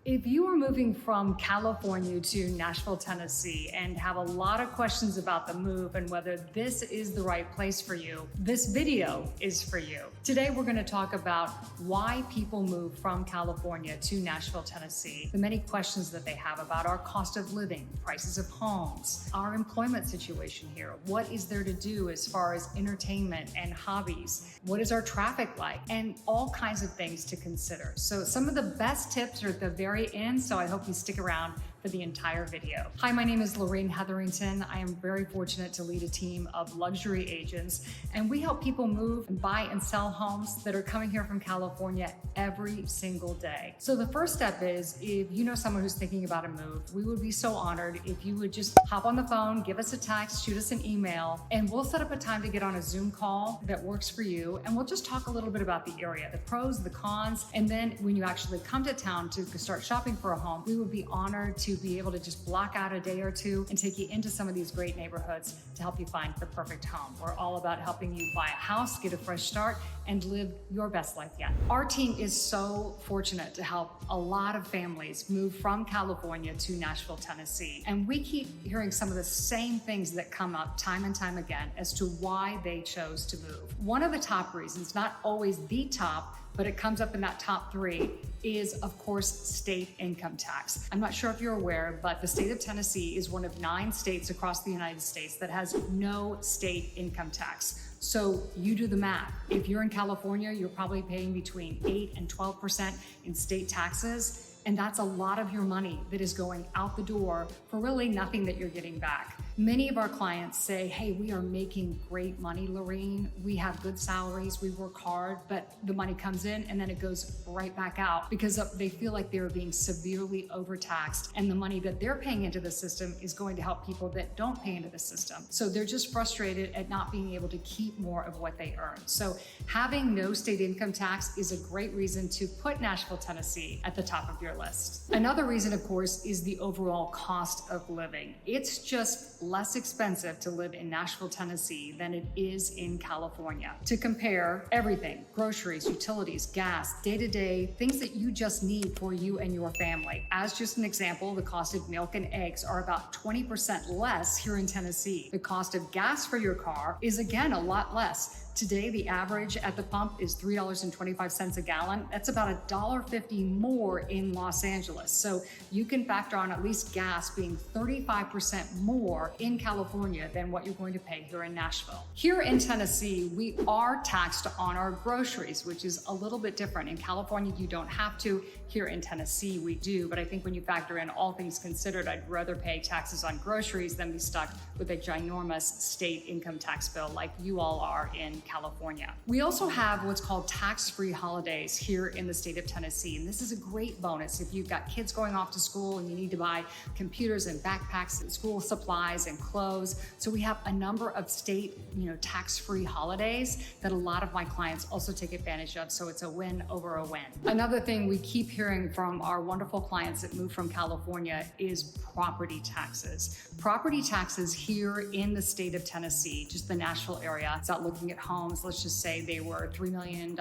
If you are moving from California to Nashville, Tennessee, and have a lot of questions about the move and whether this is the right place for you, this video is for you. Today, we're going to talk about why people move from California to Nashville, Tennessee, the many questions that they have about our cost of living, prices of homes, our employment situation here, what is there to do as far as entertainment and hobbies, what is our traffic like, and all kinds of things to consider. So some of the best tips are at the very end, so I hope you stick around for the entire video. Hi, my name is Lorene Hetherington. I am very fortunate to lead a team of luxury agents, and we help people move and buy and sell homes that are coming here from California every single day. So the first step is, if you know someone who's thinking about a move, we would be so honored if you would just hop on the phone, give us a text, shoot us an email, and we'll set up a time to get on a Zoom call that works for you, and we'll just talk a little bit about the area, the pros, the cons, and then when you actually come to town to start shopping for a home, we would be honored to be able to just block out a day or two and take you into some of these great neighborhoods to help you find the perfect home. We're all about helping you buy a house, get a fresh start, and live your best life yet. Our team is so fortunate to help a lot of families move from California to Nashville, Tennessee. And we keep hearing some of the same things that come up time and time again as to why they chose to move. One of the top reasons, not always the top, but it comes up in that top three, is of course state income tax. I'm not sure if you're aware, but the state of Tennessee is one of 9 states across the United States that has no state income tax. So you do the math. If you're in California, you're probably paying between 8 and 12% in state taxes. And that's a lot of your money that is going out the door for really nothing that you're getting back. Many of our clients say, hey, we are making great money, Lorene. We have good salaries, we work hard, but the money comes in and then it goes right back out because they feel like they're being severely overtaxed, and the money that they're paying into the system is going to help people that don't pay into the system. So they're just frustrated at not being able to keep more of what they earn. So having no state income tax is a great reason to put Nashville, Tennessee at the top of your list. Another reason, of course, is the overall cost of living. It's just less expensive to live in Nashville, Tennessee than it is in California. To compare everything, groceries, utilities, gas, day-to-day, things that you just need for you and your family. As just an example, the cost of milk and eggs are about 20% less here in Tennessee. The cost of gas for your car is again a lot less. Today, the average at the pump is $3.25 a gallon. That's about $1.50 more in Los Angeles. So you can factor on at least gas being 35% more in California than what you're going to pay here in Nashville. Here in Tennessee, we are taxed on our groceries, which is a little bit different. In California, you don't have to. Here in Tennessee, we do. But I think when you factor in all things considered, I'd rather pay taxes on groceries than be stuck with a ginormous state income tax bill like you all are in California. We also have what's called tax-free holidays here in the state of Tennessee. And this is a great bonus if you've got kids going off to school and you need to buy computers and backpacks and school supplies and clothes. So we have a number of state, tax-free holidays that a lot of my clients also take advantage of. So it's a win over a win. Another thing we keep hearing from our wonderful clients that move from California is property taxes. Property taxes here in the state of Tennessee, just the Nashville area, it's not looking at homes. Let's just say they were $3 million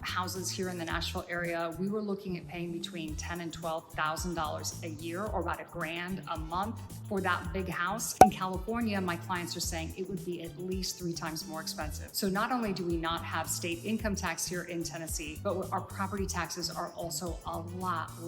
houses here in the Nashville area. We were looking at paying between $10,000 and $12,000 a year, or about $1,000 a month for that big house. In California, my clients are saying it would be at least 3 times more expensive. So not only do we not have state income tax here in Tennessee, but our property taxes are also a lot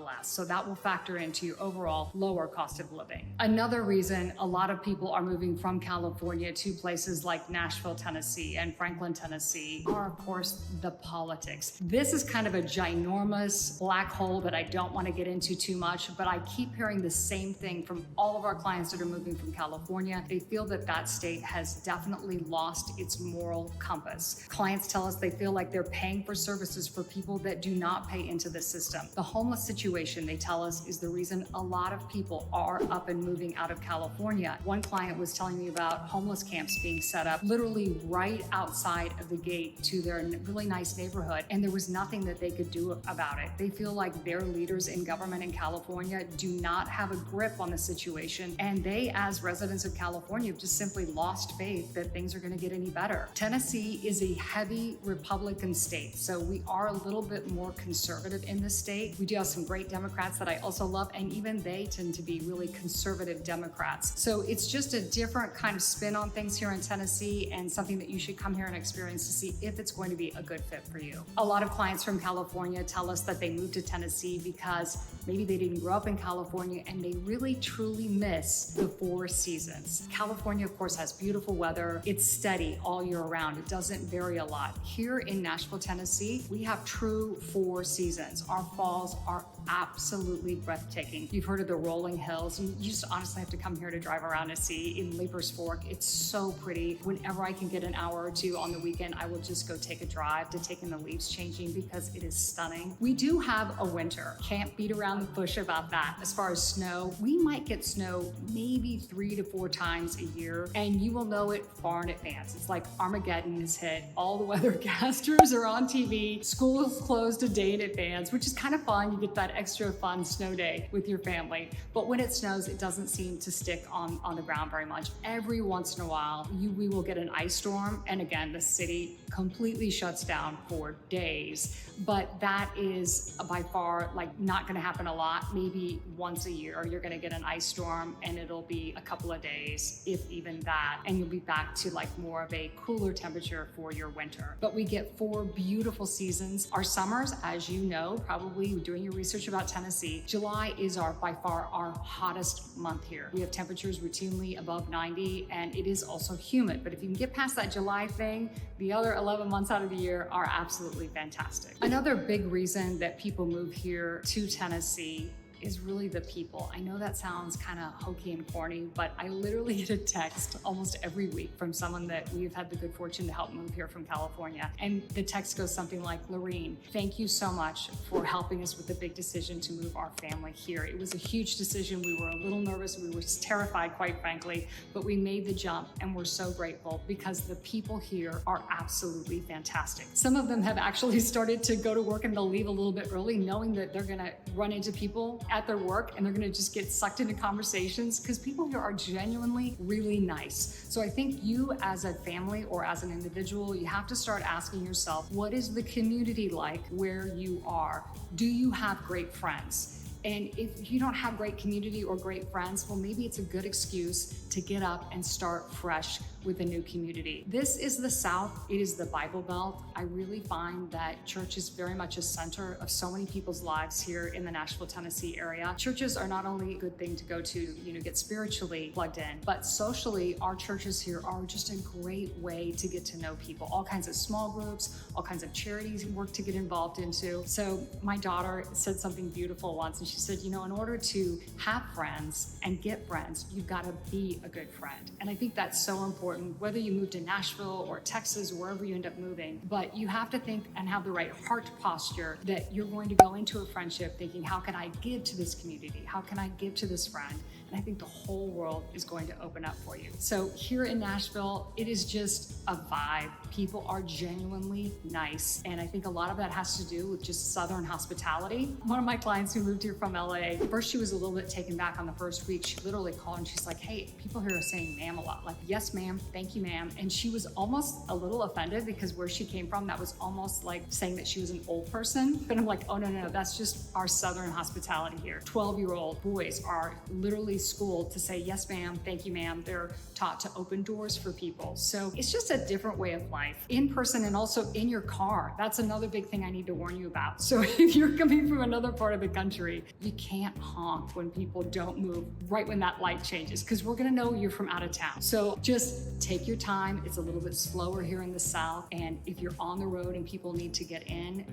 less. So that will factor into your overall lower cost of living. Another reason a lot of people are moving from California to places like Nashville, Tennessee and Franklin, Tennessee are, of course, the politics. This is kind of a ginormous black hole that I don't want to get into too much, but I keep hearing the same thing from all of our clients that are moving from California. They feel that that state has definitely lost its moral compass. Clients tell us they feel like they're paying for services for people that do not pay into the system. The homeless situation, they tell us, is the reason a lot of people are up and moving out of California. One client was telling me about homeless camps being set up literally right outside of the gate to their really nice neighborhood, and there was nothing that they could do about it. They feel like their leaders in government in California do not have a grip on the situation, and they, as residents of California, have just simply lost faith that things are going to get any better. Tennessee is a heavy Republican state, so we are a little bit more conservative in this state. We do have some great Democrats that I also love, and even they tend to be really conservative Democrats. So it's just a different kind of spin on things here in Tennessee, and something that you should come here and experience to see if it's going to be a good fit for you. A lot of clients from California tell us that they moved to Tennessee because maybe they didn't grow up in California and they really truly miss the 4 seasons. California, of course, has beautiful weather. It's steady all year round. It doesn't vary a lot. Here in Nashville, Tennessee, we have true 4 seasons. Our falls are absolutely breathtaking. You've heard of the rolling hills, and you just honestly have to come here to drive around and see. In Leaper's Fork, it's so pretty. Whenever I can get an hour or two on the weekend, I will just go take a drive to take in the leaves changing because it is stunning. We do have a winter. Can't beat around the bush about that. As far as snow, we might get snow maybe 3 to 4 times a year, and you will know it far in advance. It's like Armageddon is hit. All the weathercasters are on TV. School is closed a day in advance, which is kind of fun. You get that extra fun snow day with your family. But when it snows, it doesn't seem to stick on the ground very much. Every once in a while, we will get an ice storm, and again, the city completely shuts down for days. But that is by far like not going to happen a lot. Maybe once a year, you're going to get an ice storm, and it'll be a couple of days, if even that, and you'll be back to like more of a cooler temperature for your winter. But we get 4 beautiful seasons. Our summers, as you know, probably doing your research about Tennessee, July is by far our hottest month here. We have temperatures routinely above 90, and it is also humid. But if you can get past that July thing, the other 11 months out of the year are absolutely fantastic. Another big reason that people move here to Tennessee is really the people. I know that sounds kind of hokey and corny, but I literally get a text almost every week from someone that we've had the good fortune to help move here from California. And the text goes something like, Lorene, thank you so much for helping us with the big decision to move our family here. It was a huge decision. We were a little nervous. We were terrified, quite frankly, but we made the jump, and we're so grateful because the people here are absolutely fantastic. Some of them have actually started to go to work, and they'll leave a little bit early, knowing that they're gonna run into people at their work, and they're gonna just get sucked into conversations because people here are genuinely really nice. So I think you as a family or as an individual, you have to start asking yourself, what is the community like where you are? Do you have great friends? And if you don't have great community or great friends, well, maybe it's a good excuse to get up and start fresh with a new community. This is the South. It is the Bible Belt. I really find that church is very much a center of so many people's lives here in the Nashville, Tennessee area. Churches are not only a good thing to go to, get spiritually plugged in, but socially, our churches here are just a great way to get to know people. All kinds of small groups, all kinds of charities work to get involved into. So my daughter said something beautiful once, and she said, in order to have friends and get friends, you've got to be a good friend. And I think that's so important, whether you move to Nashville or Texas, wherever you end up moving. But you have to think and have the right heart posture that you're going to go into a friendship thinking, how can I give to this community? How can I give to this friend? And I think the whole world is going to open up for you. So here in Nashville, it is just a vibe. People are genuinely nice. And I think a lot of that has to do with just Southern hospitality. One of my clients who moved here from LA, first she was a little bit taken back on the first week. She literally called and she's like, hey, people here are saying ma'am a lot. Like, yes, ma'am, thank you, ma'am. And she was almost a little offended because where she came from, that was almost like saying that she was an old person. But I'm like, oh, no, that's just our Southern hospitality here. 12-year-old boys are literally schooled to say, yes, ma'am, thank you, ma'am. They're taught to open doors for people. So it's just a different way of life in person and also in your car. That's another big thing I need to warn you about. So if you're coming from another part of the country, you can't honk when people don't move right when that light changes, because we're gonna know you're from out of town. So just take your time. It's a little bit slower here in the South. And if you're on the road and people need to get in,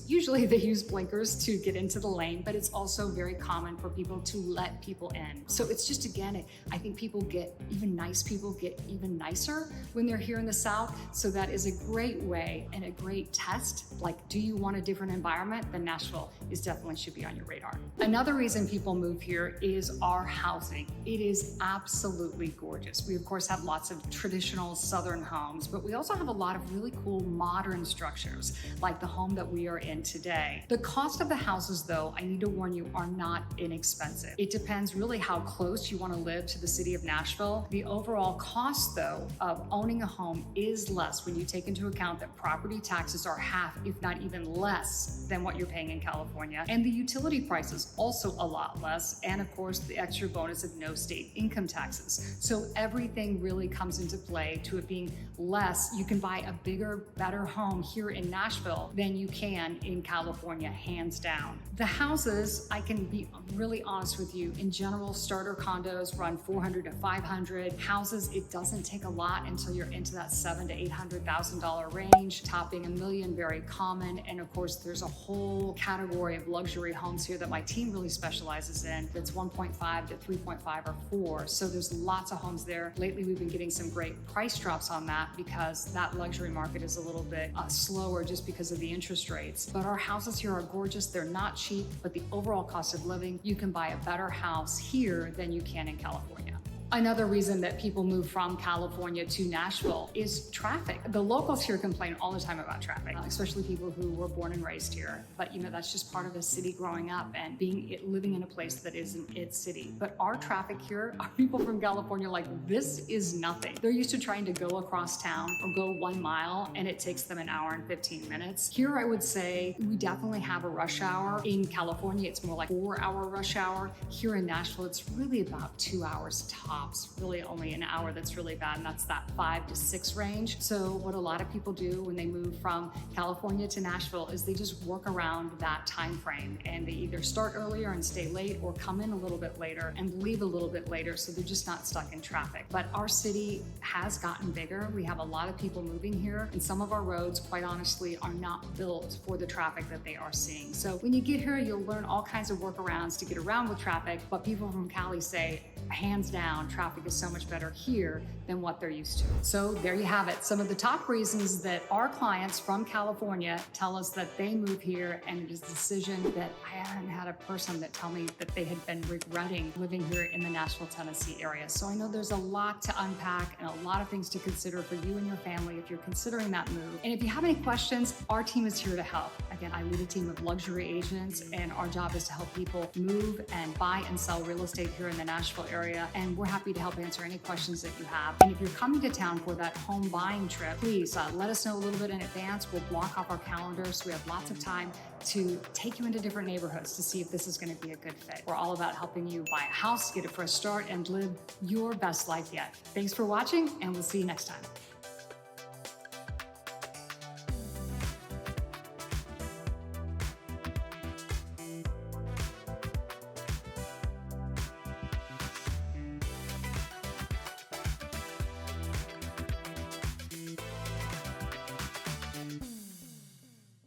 usually they use blinkers to get into the lane, but it's also very common for people to let people in. So it's just, again, I think nice people get even nicer when they're here in the South. So that is a great way and a great test. Like, do you want a different environment? Then Nashville definitely should be on your radar. Another reason people move here is our housing. It is absolutely gorgeous. We of course have lots of traditional Southern homes, but we also have a lot of really cool modern structures, like the home that we are in today. The cost of the houses, though, I need to warn you, are not inexpensive. It depends really how close you want to live to the city of Nashville. The overall cost, though, of owning a home is less when you take into account that property taxes are half, if not even less, than what you're paying in California. And the utility prices also a lot less. And of course, the extra bonus of no state income taxes. So everything really comes into play to it being less. You can buy a bigger, better home here in Nashville than you can in California, hands down. The houses, I can be really honest with you, in general, starter condos run $400,000 to $500,000. Houses, it doesn't take a lot until you're into that $700,000 to $800,000 range. Topping $1 million, very common. And of course, there's a whole category of luxury homes here that my team really specializes in. That's 1.5 to 3.5 or 4. So there's lots of homes there. Lately, we've been getting some great price drops on that because that luxury market is a little bit slower just because of the interest rates. But our houses here are gorgeous. They're not cheap, but the overall cost of living, you can buy a better house here than you can in California. Another reason that people move from California to Nashville is traffic. The locals here complain all the time about traffic, especially people who were born and raised here. But that's just part of a city growing up and living in a place that isn't its city. But our traffic here, our people from California, like, this is nothing. They're used to trying to go across town or go 1 mile, and it takes them an hour and 15 minutes. Here, I would say we definitely have a rush hour. In California, it's more like 4-hour rush hour. Here in Nashville, it's really about 2 hours tops. Really only an hour that's really bad, and that's that 5 to 6 range. So what a lot of people do when they move from California to Nashville is they just work around that time frame, and they either start earlier and stay late or come in a little bit later and leave a little bit later, so they're just not stuck in traffic. But our city has gotten bigger. We have a lot of people moving here, and some of our roads, quite honestly, are not built for the traffic that they are seeing. So when you get here, you'll learn all kinds of workarounds to get around with traffic, but people from Cali say, hands down, traffic is so much better here than what they're used to. So there you have it. Some of the top reasons that our clients from California tell us that they move here, and it is a decision that I haven't had a person that tell me that they had been regretting living here in the Nashville, Tennessee area. So I know there's a lot to unpack and a lot of things to consider for you and your family if you're considering that move. And if you have any questions, our team is here to help. Again, I lead a team of luxury agents, and our job is to help people move and buy and sell real estate here in the Nashville area. And we're happy to help answer any questions that you have. And if you're coming to town for that home buying trip, please let us know a little bit in advance. We'll block off our calendar so we have lots of time to take you into different neighborhoods to see if this is going to be a good fit. We're all about helping you buy a house, get a fresh start, and live your best life yet. Thanks for watching, and we'll see you next time.